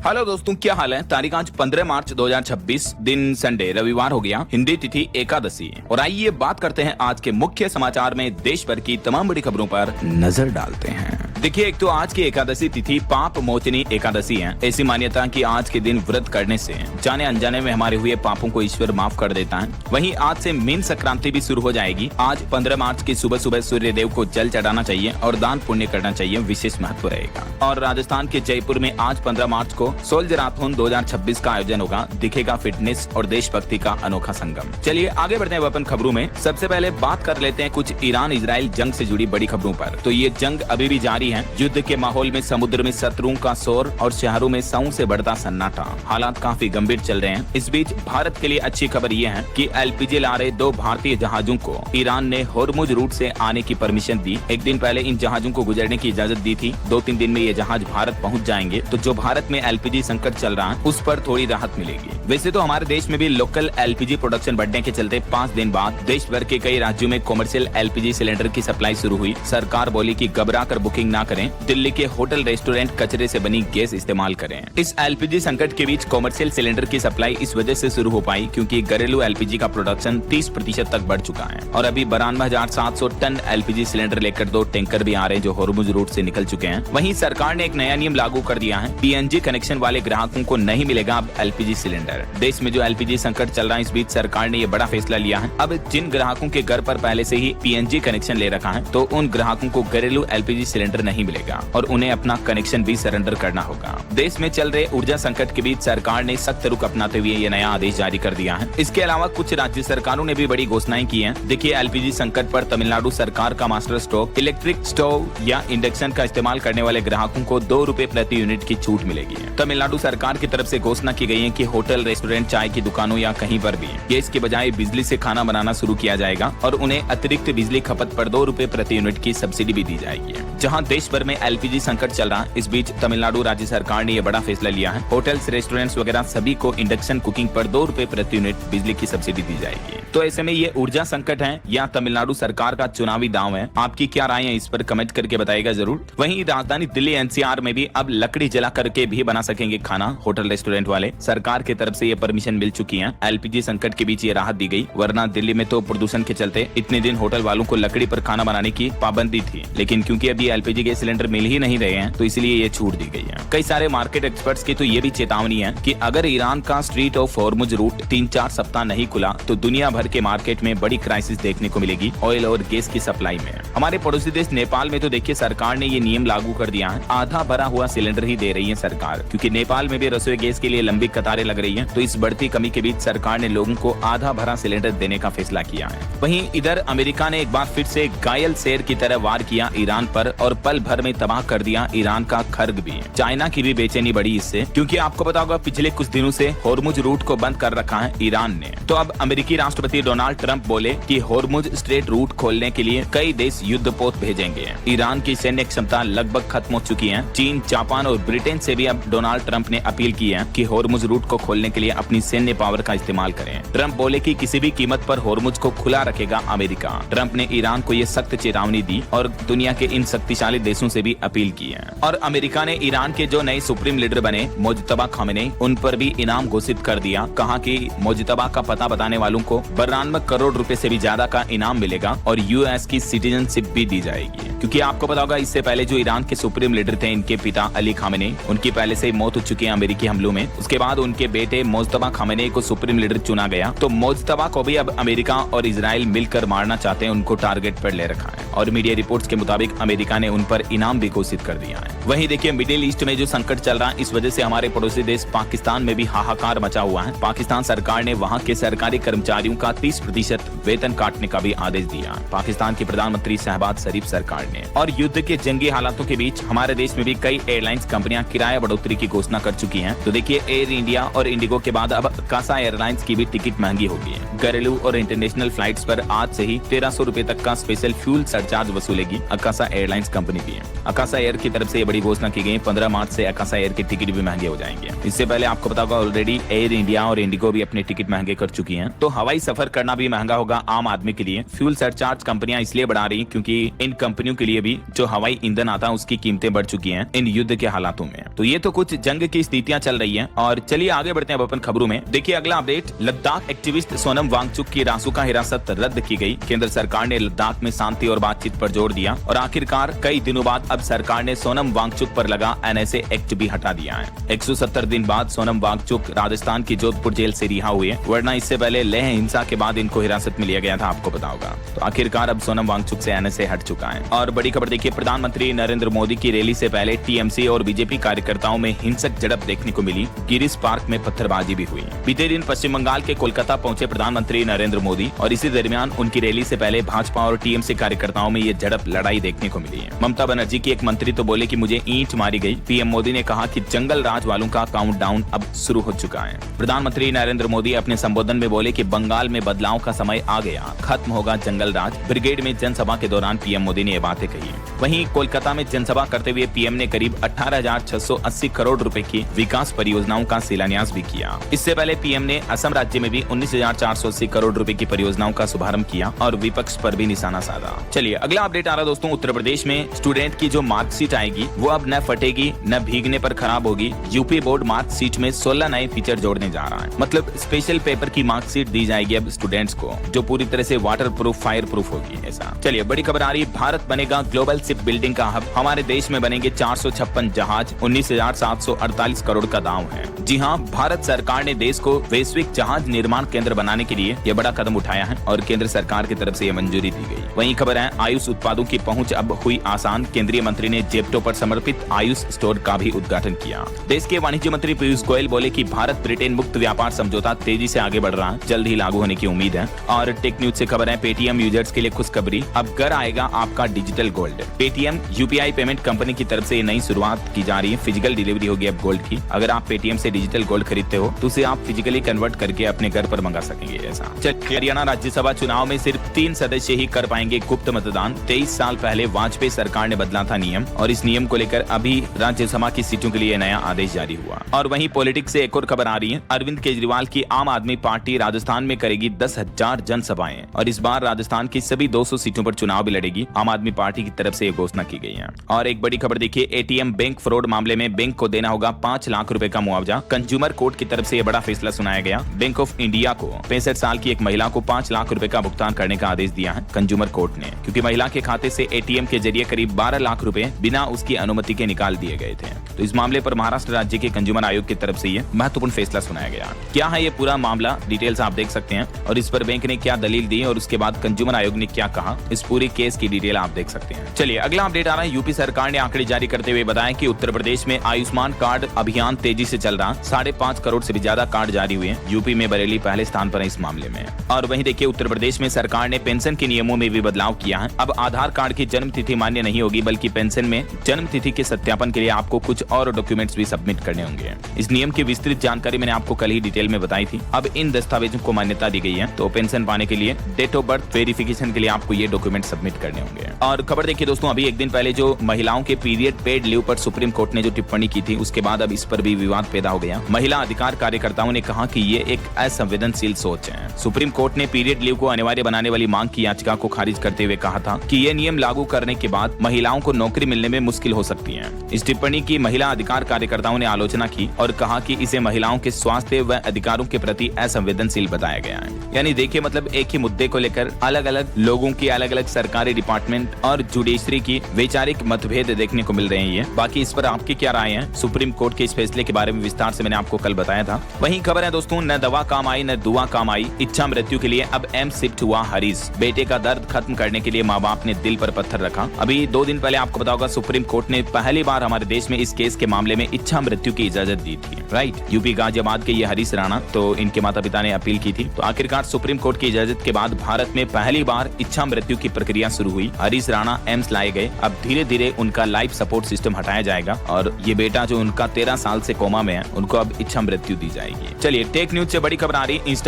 Hello दोस्तों, क्या हाल है। तारीख आज 15 मार्च 2026, दिन संडे रविवार हो गया, हिंदी तिथि एकादशी। और आइए बात करते हैं आज के मुख्य समाचार में देश भर की तमाम बड़ी खबरों पर नजर डालते हैं। देखिए, एक तो आज की एकादशी तिथि पाप मोचनी एकादशी है। ऐसी मान्यता कि आज के दिन व्रत करने से जाने अनजाने में हमारे हुए पापों को ईश्वर माफ कर देता है। वहीं आज से मीन संक्रांति भी शुरू हो जाएगी। आज 15 मार्च की सुबह सुबह सूर्य देव को जल चढ़ाना चाहिए और दान पुण्य करना चाहिए, विशेष महत्व रहेगा। और राजस्थान के जयपुर में आज 15 मार्च को सोल्जराथन 2026 का आयोजन होगा। दिखेगा फिटनेस और देशभक्ति का अनोखा संगम। चलिए आगे बढ़ते हैं अपन खबरों में। सबसे पहले बात कर लेते हैं कुछ ईरान इजराइल जंग से जुड़ी बड़ी खबरों पर। तो ये जंग अभी भी जारी है। युद्ध के माहौल में समुद्र में शत्रुओं का शोर और शहरों में सौ से बढ़ता सन्नाटा। हालात काफी गंभीर चल रहे हैं। इस बीच भारत के लिए अच्छी खबर ये है कि एलपीजी ला रहे 2 भारतीय जहाजों को ईरान ने होर्मुज रूट से आने की परमिशन दी। एक दिन पहले इन जहाजों को गुजरने की इजाजत दी थी। 2-3 दिन में ये जहाज भारत पहुंच जाएंगे। तो जो भारत में एलपीजी संकट चल रहा है उस पर थोड़ी राहत मिलेगी। वैसे तो हमारे देश में भी लोकल एलपीजी प्रोडक्शन बढ़ने के चलते 5 दिन बाद देश भर के कई राज्यों में कमर्शियल एलपीजी सिलेंडर की सप्लाई शुरू हुई। सरकार बोली कि घबरा कर बुकिंग ना करें, दिल्ली के होटल रेस्टोरेंट कचरे से बनी गैस इस्तेमाल करें। इस एलपीजी संकट के बीच कमर्शियल सिलेंडर की सप्लाई इस वजह से शुरू हो पाई क्योंकि घरेलू एलपीजी का प्रोडक्शन 30% तक बढ़ चुका है। और अभी 92,700 टन एलपीजी सिलेंडर लेकर 2 टैंकर भी आ रहे हैं जो होर्मुज रूट से निकल चुके हैं। वहीं सरकार ने एक नया नियम लागू कर दिया है। पीएनजी कनेक्शन वाले ग्राहकों को नहीं मिलेगा अब एलपीजी सिलेंडर। देश में जो एलपीजी संकट चल रहा है, इस बीच सरकार ने ये बड़ा फैसला लिया है। अब जिन ग्राहकों के घर पर पहले से ही पीएनजी कनेक्शन ले रखा है तो उन ग्राहकों को घरेलू एलपीजी सिलेंडर नहीं मिलेगा और उन्हें अपना कनेक्शन भी सरेंडर करना होगा। देश में चल रहे ऊर्जा संकट के बीच सरकार ने सख्त रुख अपनाते हुए ये नया आदेश जारी कर दिया है। इसके अलावा कुछ राज्य सरकारों ने भी बड़ी घोषणाएं की हैं। देखिए, एलपीजी संकट पर तमिलनाडु सरकार का मास्टर स्टोव, इलेक्ट्रिक स्टोव या इंडक्शन का इस्तेमाल करने वाले ग्राहकों को 2 रुपए प्रति यूनिट की छूट मिलेगी। तमिलनाडु सरकार की तरफ से घोषणा की गई है कि होटल, रेस्टोरेंट, चाय की दुकानों या कहीं पर भी गैस के बजाय बिजली से खाना बनाना शुरू किया जाएगा और उन्हें अतिरिक्त बिजली खपत पर 2 रुपए प्रति यूनिट की सब्सिडी भी दी जाएगी। जहां देश भर में एलपीजी संकट चल रहा है, इस बीच तमिलनाडु राज्य सरकार ने यह बड़ा फैसला लिया है। होटल्स, रेस्टोरेंट्स वगैरह सभी को इंडक्शन कुकिंग पर 2 रुपए प्रति यूनिट बिजली की सब्सिडी दी जाएगी। तो ऐसे में ये ऊर्जा संकट है या तमिलनाडु सरकार का चुनावी दांव है? आपकी क्या राय है इस पर कमेंट करके बताइएगा जरूर। वहीं राजधानी दिल्ली एनसीआर में भी अब लकड़ी जला करके भी बना सकेंगे खाना होटल रेस्टोरेंट वाले। सरकार की तरफ से ये परमिशन मिल चुकी है। एलपीजी संकट के बीच ये राहत दी गई, वरना दिल्ली में तो प्रदूषण के चलते इतने दिन होटल वालों को लकड़ी पर खाना बनाने की पाबंदी थी। लेकिन क्योंकि अभी एलपीजी गैस सिलेंडर मिल ही नहीं रहे हैं तो इसलिए ये छूट दी गई है। कई सारे मार्केट एक्सपर्ट्स की तो ये भी चेतावनी है कि अगर ईरान का स्ट्रीट ऑफ होर्मुज रूट 3-4 सप्ताह नहीं खुला तो दुनिया भर के मार्केट में बड़ी क्राइसिस देखने को मिलेगी ऑयल और गैस की सप्लाई में। हमारे पड़ोसी देश नेपाल में तो देखिए सरकार ने ये नियम लागू कर दिया है। आधा भरा हुआ सिलेंडर ही दे रही है सरकार, क्योंकि नेपाल में भी रसोई गैस के लिए लंबी कतारें लग रही हैं। तो इस बढ़ती कमी के बीच सरकार ने लोगों को आधा भरा सिलेंडर देने का फैसला किया है। वहीं इधर अमेरिका ने एक बार फिर से घायल शेर की तरह वार किया ईरान पर और पल भर में तबाह कर दिया ईरान का खर्ग भी। चाइना की भी बेचैनी बढ़ी इससे, क्योंकि आपको पता होगा पिछले कुछ दिनों से होर्मुज रूट को बंद कर रखा है ईरान ने। तो अब अमेरिकी राष्ट्रपति डोनाल्ड ट्रंप बोले कि होर्मुज स्ट्रेट रूट खोलने के लिए कई देश युद्धपोत भेजेंगे। ईरान की सैन्य क्षमता लगभग खत्म हो चुकी है। चीन, जापान और ब्रिटेन से भी अब डोनाल्ड ट्रंप ने अपील की है कि होर्मुज रूट को खोलने के लिए अपनी सैन्य पावर का इस्तेमाल करें। ट्रंप बोले कि किसी भी कीमत पर होर्मुज को खुला रखेगा अमेरिका। ट्रंप ने ईरान को ये सख्त चेतावनी दी और दुनिया के इन शक्तिशाली देशों से भी अपील की है। और अमेरिका ने ईरान के जो नए सुप्रीम लीडर बने मोजतबा खामेनेई, उन पर भी इनाम घोषित कर दिया। कहा कि मोजतबा का पता बताने वालों को 92 करोड़ रुपए से भी ज्यादा का इनाम मिलेगा और यूएस की सिटीजनशिप भी दी जाएगी। क्योंकि आपको पता होगा इससे पहले जो ईरान के सुप्रीम लीडर थे, इनके पिता अली खामेनेई, उनकी पहले से ही मौत हो चुकी है अमेरिकी हमलों में। उसके बाद उनके बेटे मोजतबा खामेनेई को सुप्रीम लीडर चुना गया। तो मोजतबा को भी अब अमेरिका और इजराइल मिलकर मारना चाहते हैं, उनको टारगेट पर ले रखा है। और मीडिया रिपोर्ट्स के मुताबिक अमेरिका ने उन पर इनाम भी घोषित कर दिया है। वहीं देखिए, मिडिल ईस्ट में जो संकट चल रहा है, इस वजह से हमारे पड़ोसी देश पाकिस्तान में भी हाहाकार मचा हुआ है। पाकिस्तान सरकार ने वहां के सरकारी कर्मचारियों का 30% वेतन काटने का भी आदेश दिया। पाकिस्तान के प्रधानमंत्री शहबाज शरीफ सरकार ने। और युद्ध के जंगी हालातों के बीच हमारे देश में भी कई एयरलाइंस कंपनियां किराया बढ़ोतरी की घोषणा कर चुकी हैं। तो देखिए, एयर इंडिया और इंडिगो के बाद अब अकाशा एयरलाइंस की भी टिकट महंगी होगी। घरेलू और इंटरनेशनल फ्लाइट्स पर आज से ही 1300 रुपए तक का स्पेशल फ्यूल सरचार्ज वसूलेगी अकाशा एयरलाइंस एयरलाइंस कंपनी भी है। आकाशा एयर की तरफ से ये बड़ी घोषणा की गई, 15 मार्च से आकाशा एयर के टिकट भी महंगे हो जाएंगे। इससे पहले आपको पता होगा ऑलरेडी एयर इंडिया और इंडिगो भी अपने टिकट महंगे कर चुकी हैं, तो हवाई सफर करना भी महंगा होगा आम आदमी के लिए। फ्यूल सरचार्ज कंपनियां इसलिए बढ़ा रही क्योंकि इन कंपनियों के लिए भी जो हवाई ईंधन आता है उसकी कीमतें बढ़ चुकी हैं इन युद्ध के हालातों में। तो ये तो कुछ जंग की स्थितियां चल रही हैं। और चलिए आगे बढ़ते हैं अब अपन खबरों में। देखिए अगला अपडेट, लद्दाख एक्टिविस्ट सोनम वांगचुक की रासुका हिरासत रद्द की गई। केंद्र सरकार ने लद्दाख में शांति और बातचीत पर जोर दिया और आखिरकार कई दिनों बाद अब सरकार ने सोनम वांगचुक पर लगा एनएसए एक्ट भी हटा दिया है। 170 दिन बाद सोनम वांगचुक राजस्थान की जोधपुर जेल से रिहा हुए, वरना इससे पहले लेह हिंसा के बाद इनको हिरासत में लिया गया था, आपको पता होगा। तो आखिरकार अब सोनम वांगचुक से एनएसए हट चुका है। और बड़ी खबर देखिए, प्रधानमंत्री नरेंद्र मोदी की रैली से पहले टीएमसी और बीजेपी कार्यकर्ताओं में हिंसक झड़प देखने को मिली। गिरीश पार्क में पत्थरबाजी भी हुई। बीते दिन पश्चिम बंगाल के कोलकाता पहुंचे प्रधानमंत्री नरेंद्र मोदी और इसी दरमियान उनकी रैली से पहले भाजपा और टीएमसी कार्यकर्ताओं में ये झड़प लड़ाई देखने को मिली है। ममता बनर्जी की एक मंत्री तो बोले कि मुझे ईंट मारी गई। पीएम मोदी ने कहा कि जंगल राज वालों का काउंटडाउन अब शुरू हो चुका है। प्रधानमंत्री नरेंद्र मोदी अपने संबोधन में बोले कि बंगाल में बदलाव का समय आ गया, खत्म होगा जंगल राज। ब्रिगेड में जनसभा के दौरान पीएम मोदी ने ये बातें कही। वहीं कोलकाता में जनसभा करते हुए पीएम ने करीब 18,680 करोड़ रुपए की विकास परियोजनाओं का शिलान्यास भी किया। इससे पहले पीएम ने असम राज्य में भी 19,480 करोड़ रुपए की परियोजनाओं का शुभारंभ किया और विपक्ष पर भी निशाना साधा। चलिए अगला अपडेट आ रहा दोस्तों, उत्तर प्रदेश में स्टूडेंट की जो मार्कशीट आएगी वो अब न फटेगी न भीगने पर खराब होगी। यूपी बोर्ड मार्कशीट में 16 नए फीचर जोड़ने जा रहा है। मतलब स्पेशल पेपर की मार्कशीट दी जाएगी अब स्टूडेंट्स को, जो पूरी तरह से वाटर प्रूफ, फायर प्रूफ होगी। ऐसा चलिए बड़ी खबर आ रही, भारत बनेगा ग्लोबल शिप बिल्डिंग का हब। हमारे देश में बनेंगे 456 जहाज, 19,748 करोड़ का दांव है। जी हाँ, भारत सरकार ने देश को वैश्विक जहाज निर्माण केंद्र बनाने के लिए यह बड़ा कदम उठाया है और केंद्र सरकार की तरफ से यह मंजूरी दी गई। वहीं खबर है, आयुष उत्पादों की पहुंच अब हुई आसान। केंद्रीय मंत्री ने जेप्टो पर समर्पित आयुष स्टोर का भी उद्घाटन किया। देश के वाणिज्य मंत्री पीयूष गोयल बोले कि भारत ब्रिटेन मुक्त व्यापार समझौता तेजी से आगे बढ़ रहा है, जल्द ही लागू होने की उम्मीद है। और टेक न्यूज से खबर है, पेटीएम यूजर्स के लिए खुशखबरी, अब घर आएगा आपका digital gold. Paytm UPI payment company की तरफ से नई शुरुआत की जा रही है। फिजिकल डिलीवरी होगी अब गोल्ड की। अगर आप पेटीएम से डिजिटल गोल्ड खरीदते हो तो उसे आप फिजिकली कन्वर्ट करके अपने घर पर मंगा सकेंगे। ऐसा हरियाणा राज्यसभा चुनाव में सिर्फ 3 सदस्य ही कर पाएंगे गुप्त मतदान। 23 साल पहले वाजपेयी सरकार ने बदला था नियम और इस नियम को लेकर अभी राज्यसभा की सीटों के लिए नया आदेश जारी हुआ। और वहीं पॉलिटिक्स से एक और खबर आ रही है, अरविंद केजरीवाल की आम आदमी पार्टी राजस्थान में करेगी 10,000 जनसभाएं और इस बार राजस्थान की सभी 200 सीटों पर चुनाव भी लड़ेगी। आम आदमी पार्टी की तरफ से घोषणा की गई है। और एक बड़ी खबर देखिए, एटीएम बैंक फ्रॉड मामले में बैंक को देना होगा 5 लाख रुपए का मुआवजा। कंज्यूमर कोर्ट की तरफ से यह बड़ा फैसला सुनाया गया। बैंक ऑफ इंडिया को 65 साल की एक महिला को 5 लाख रुपए का भुगतान करने का आदेश दिया है कंज्यूमर कोर्ट ने, क्योंकि महिला के खाते से एटीएम के जरिए करीब 12 लाख रुपए बिना उसकी अनुमति के निकाल दिए गए थे। तो इस मामले पर महाराष्ट्र राज्य के कंज्यूमर आयोग की तरफ से ये महत्वपूर्ण फैसला सुनाया गया। क्या है ये पूरा मामला, डिटेल्स आप देख सकते हैं और इस पर बैंक ने क्या दलील दी और उसके बाद कंज्यूमर आयोग ने क्या कहा, इस पूरी केस की डिटेल आप देख सकते हैं। चलिए अगला अपडेट आ रहा है, यूपी सरकार ने आंकड़े जारी करते हुए बताया कि उत्तर प्रदेश में आयुष्मान कार्ड अभियान तेजी से चल रहा। 5.5 करोड़ से भी ज्यादा कार्ड जारी हुए। यूपी में बरेली पहले स्थान पर है इस मामले में। और वहीं देखिए, उत्तर प्रदेश में सरकार ने पेंशन के नियमों में भी बदलाव किया है। अब आधार कार्ड की जन्म तिथि मान्य नहीं होगी, बल्कि पेंशन में जन्म तिथि के सत्यापन के लिए आपको कुछ और डॉक्यूमेंट्स भी सबमिट करने होंगे। इस नियम की विस्तृत जानकारी मैंने आपको कल ही डिटेल में बताई थी। अब इन दस्तावेजों को मान्यता दी गई है, तो पेंशन पाने के लिए डेट ऑफ बर्थ वेरिफिकेशन के लिए आपको ये डॉक्यूमेंट सबमिट करने होंगे। और खबर देखिए दोस्तों, अभी एक दिन पहले जो महिलाओं के पीरियड पेड लीव पर सुप्रीम कोर्ट ने जो टिप्पणी की थी, उसके बाद अब इस पर भी विवाद पैदा हो गया। महिला अधिकार कार्यकर्ताओं ने कहा कि ये एक असंवेदनशील सोच है। सुप्रीम कोर्ट ने पीरियड लीव को अनिवार्य बनाने वाली मांग की याचिका को खारिज करते हुए कहा था कि ये नियम लागू करने के बाद महिलाओं को नौकरी मिलने में मुश्किल हो सकती है। इस टिप्पणी की महिला अधिकार कार्यकर्ताओं ने आलोचना की और कहा कि इसे महिलाओं के स्वास्थ्य व अधिकारों के प्रति असंवेदनशील बताया गया है। यानी देखिए, मतलब एक ही मुद्दे को लेकर अलग अलग लोगों की अलग अलग सरकारी डिपार्टमेंट और जुडिशरी की वैचारिक मतभेद देखने को मिल रहे हैं। बाकी इस पर आपकी क्या राय है? सुप्रीम कोर्ट के इस फैसले के बारे में विस्तार से मैंने आपको कल बताया था। वहीं खबर है दोस्तों, न दवा काम आई न दुआ काम आई। इच्छा मृत्यु के लिए अब एम्स शिफ्ट हुआ हरीश। बेटे का दर्द खत्म करने के लिए माँ बाप ने दिल पर पत्थर रखा। अभी 2 दिन पहले आपको पता होगा, सुप्रीम कोर्ट ने पहली बार हमारे देश में इस केस के मामले में इच्छा मृत्यु की इजाजत दी थी। राइट, यूपी गाजियाबाद के ये हरीश राणा, तो इनके माता पिता ने अपील की थी। तो आखिरकार सुप्रीम कोर्ट की इजाजत के बाद भारत में पहली बार इच्छा मृत्यु की प्रक्रिया शुरू हुई। हरीश राणा एम्स लाए गए। अब धीरे धीरे उनका लाइफ सपोर्ट सिस्टम हटाया जाएगा और ये बेटा जो उनका 13 साल से कोमा में है, उनको अब इच्छा मृत्यु दी जाएगी। चलिए टेक न्यूज से बड़ी खबर आ रही, इंस्टा